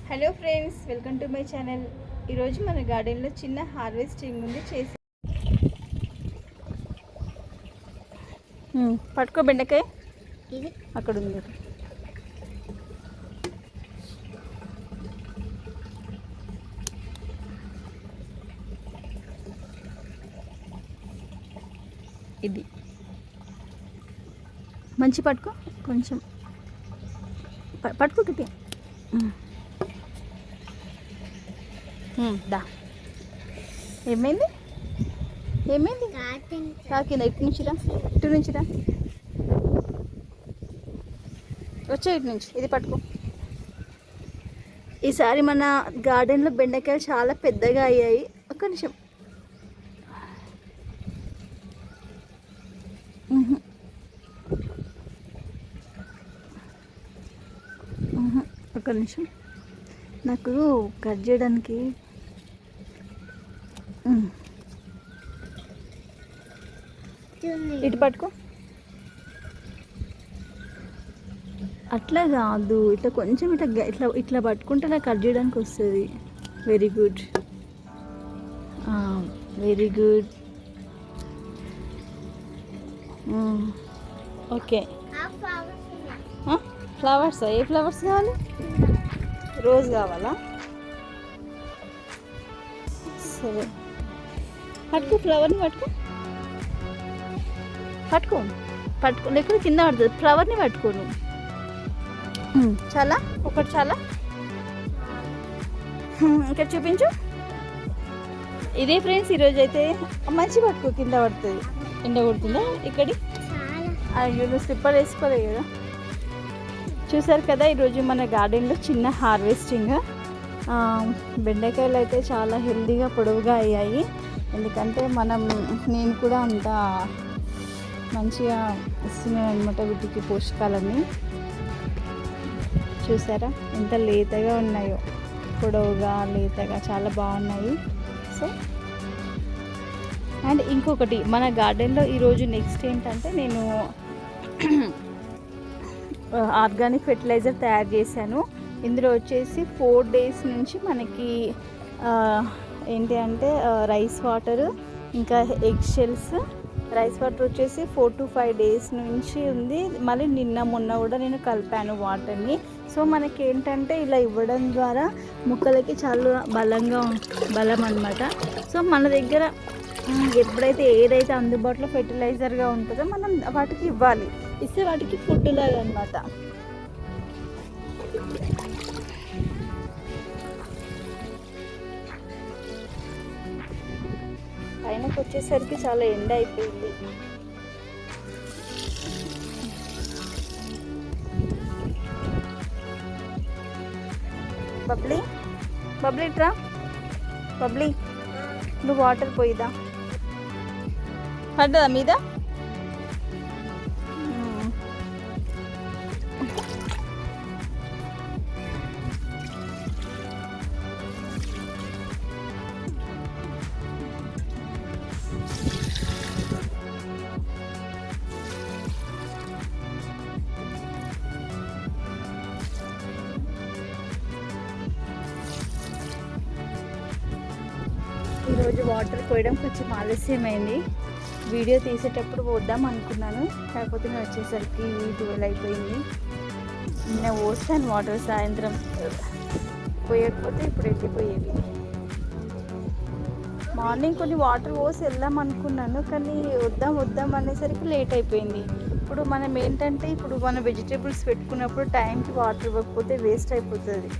Hello friends, welcome to my channel. ఈరోజు మన గార్డెన్లో చిన్న హార్వెస్టింగ్ ఉంది చేసి పట్టుకో. బెండకాయ ఇది అక్కడ ఉంది. ఇది మంచి పట్టుకో, కొంచెం పట్టుకో గట్టి. దా. ఏమైంది తాకిందా? ఇటు నుంచిరా, వచ్చే ఇటు నుంచి. ఇది పట్టుకో. ఈసారి మన గార్డెన్లో బెండకాయలు చాలా పెద్దగా అయ్యాయి. ఒక్క నిమిషం. ఒక్క నిమిషం, నాకు కట్ చేయడానికి. ఇటు పట్టుకో. అట్లా కాదు, ఇట్లా కొంచెం ఇట్లా పట్టుకుంటే నాకు కట్ చేయడానికి వస్తుంది. Very good. ఓకే. ఫ్లవర్స్, ఏ ఫ్లవర్స్ కావాలి? రోజ్ కావాలా? సరే, పట్టుకో. ఫ్లవర్ని పట్టుకో లేకపోతే కింద పడుతుంది. ఫ్లవర్ని పట్టుకోను. చాలా, ఒకటి చాలా. ఇక్కడ చూపించు. ఇదే ఫ్రెండ్స్, ఈరోజు అయితే మంచి పట్టుకో, కింద పడుతుంది. ఎండ కొడుతుందా ఇక్కడి? అయ్యో, నువ్వు స్లిప్పర్ వేసుకోలే కదా. చూసారు కదా, ఈరోజు మన గార్డెన్లో చిన్న హార్వెస్టింగ్. బెండకాయలు అయితే చాలా హెల్దీగా పొడవుగా అయ్యాయి. ఎందుకంటే నేను కూడా అంత మంచిగా ఇస్తున్నాను అనమాట వీటికి పోషకాలన్నీ. చూసారా ఎంత లేతగా ఉన్నాయో, పొడవుగా లేతగా చాలా బాగున్నాయి. సో అండ్ ఇంకొకటి, మన గార్డెన్లో ఈరోజు నెక్స్ట్ ఏంటంటే, నేను ఆర్గానిక్ ఫెర్టిలైజర్ తయారు చేశాను. ఇందులో వచ్చేసి 4 days నుంచి మనకి ఏంటి అంటే రైస్ వాటర్, ఇంకా ఎగ్ షెల్స్. రైస్ వాటర్ వచ్చేసి 4 to 5 days నుంచి ఉంది. మళ్ళీ మొన్న కూడా నేను కలిపాను వాటర్ని. సో మనకి ఏంటంటే ఇలా ఇవ్వడం ద్వారా మొక్కలకి చాలా బలం అన్నమాట. సో మన దగ్గర ఎప్పుడైతే ఏదైతే అందుబాటులో ఫెర్టిలైజర్గా ఉంటుందో మనం వాటికి ఇవ్వాలి. ఇస్తే వాటికి ఫుడ్ లాగా అనమాట. పైనకి వచ్చేసరికి చాలా ఎండ అయిపోయింది. బబ్లీ ట్రా. బబ్లీ, నువ్వు వాటర్ పోయిదా? పడ్డదా మీద? ఈరోజు వాటర్ పోయడం కొంచెం ఆలస్యమైంది. వీడియో తీసేటప్పుడు పోద్దాం అనుకున్నాను, కాకపోతే నేను వచ్చేసరికి 12 అయిపోయింది. నిన్న పోస్తాను వాటర్, సాయంత్రం పోయకపోతే ఇప్పుడు ఎత్తిపోయేవి. మార్నింగ్ కొన్ని వాటర్ పోసి వెళ్దాం అనుకున్నాను, కానీ వద్దాం అనేసరికి లేట్ అయిపోయింది. ఇప్పుడు మనం ఏంటంటే, ఇప్పుడు మన వెజిటేబుల్స్ పెట్టుకున్నప్పుడు టైంకి వాటర్ ఇవ్వకపోతే వేస్ట్ అయిపోతుంది.